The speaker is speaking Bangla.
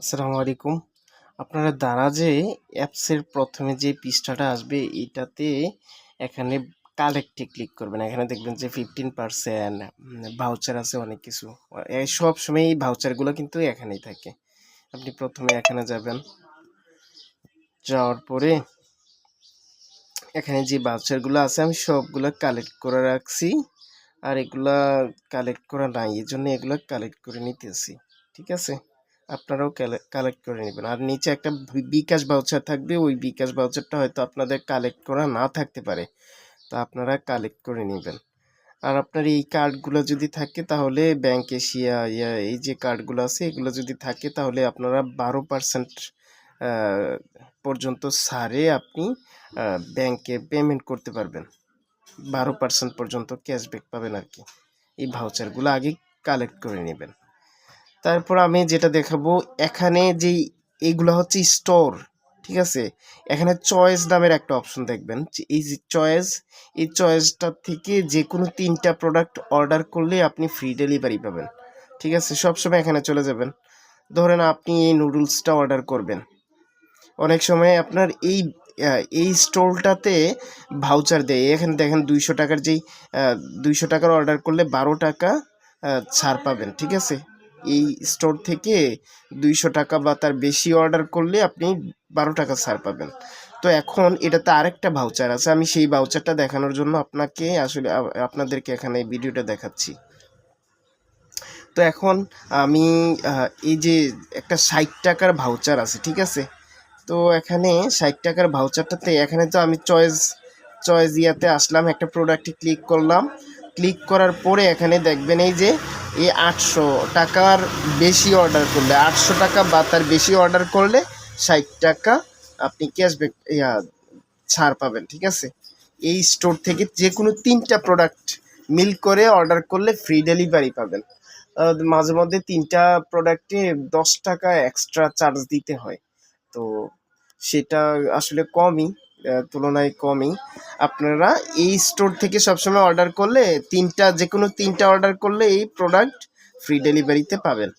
আসসালামু আলাইকুম। আপনারা দারাজে অ্যাপসের ১ম এ যে পৃষ্ঠাটা আসবে এটাতে এখানে কালেক্টে ক্লিক করবেন। এখানে দেখবেন যে 15% ভাউচার আছে অনেক কিছু। সবসময় এই ভাউচারগুলো কিন্তু এখানেই থাকে। আপনি ১ম এ এখানে যাবেন। যাওয়ার পরে এখানে যে ভাউচারগুলো আছে আমি সবগুলো কালেক্ট করে রাখছি। আর এগুলা কালেক্ট করা নাই। এজন্য এগুলা কালেক্ট করে নিতেছি। ঠিক আছে? আপনারাও কালেক্ট করে নেবেন। আর নিচে একটা বিকাশ ভাউচার থাকবে। ওই বিকাশ ভাউচারটা হয়তো আপনাদের কালেক্ট করা না থাকতে পারে। তো আপনারা কালেক্ট করে নেবেন। আর আপনার এই কার্ডগুলো যদি থাকে তাহলে ব্যাংক এশিয়া এই যে কার্ডগুলো আছে এগুলো যদি থাকে তাহলে আপনারা 12% পর্যন্ত ছাড়ে আপনি ব্যাংকে পেমেন্ট করতে পারবেন। 12% পর্যন্ত ক্যাশব্যাক পাবেন আর কি। এই ভাউচারগুলো আগে কালেক্ট করে নেবেন। তারপর আমি যেটা দেখাবো এখানে যেই এইগুলো হচ্ছে স্টোর, ঠিক আছে? এখানে চয়েস নামের একটা অপশন দেখবেন। এই যে চয়েস, এই চয়েসটা থেকে যে কোনো 3টা প্রোডাক্ট অর্ডার করলে আপনি ফ্রি ডেলিভারি পাবেন। ঠিক আছে? সবসময় এখানে চলে যাবেন। ধরেন আপনি এই নুডলসটা অর্ডার করবেন। অনেক সময় আপনার এই স্টোরটাতে ভাউচার দেয়। এখানে দেখেন 200 টাকার যেই 200 টাকার অর্ডার করলে 12 টাকা ছাড় পাবেন। ঠিক আছে? এই স্টোর থেকে 200 টাকা বা তার বেশি অর্ডার করলে আপনি 12 টাকা ছাড় পাবেন। তো এখন এটাতে আরেকটা ভাউচার আছে। আমি সেই ভাউচারটা দেখানোর জন্য আপনাকে আসলে আপনাদেরকে এখানে এই ভিডিওটা দেখাচ্ছি। তো এখন আমি এই যে একটা 60 টাকার ভাউচার আছে, ঠিক আছে? তো এখানে 60 টাকার ভাউচারটাতে এখানে তো আমি চয়েস ইয়াতে আসলাম, একটা প্রোডাক্টে ক্লিক করলাম। ক্লিক করার পরে এখানে দেখবেন এই যে এই 800 টাকার বেশি অর্ডার করলে 800 টাকা বা তার বেশি অর্ডার করলে 60 টাকা আপনি ক্যাশব্যাক ছাড় পাবেন। ঠিক আছে? এই স্টোর থেকে যে কোনো 3টা প্রোডাক্ট মিল করে অর্ডার করলে ফ্রি ডেলিভারি পাবেন। মাঝে মধ্যে 3টা প্রোডাক্টে 10 টাকা এক্সট্রা চার্জ দিতে হয়। তো সেটা আসলে কমই, তুলনায় কমই। আপনারা এই স্টোর থেকে সবসময় অর্ডার করলে যে কোনো 3টা অর্ডার করলে এই প্রোডাক্ট ফ্রি ডেলিভারিতে পাবেন।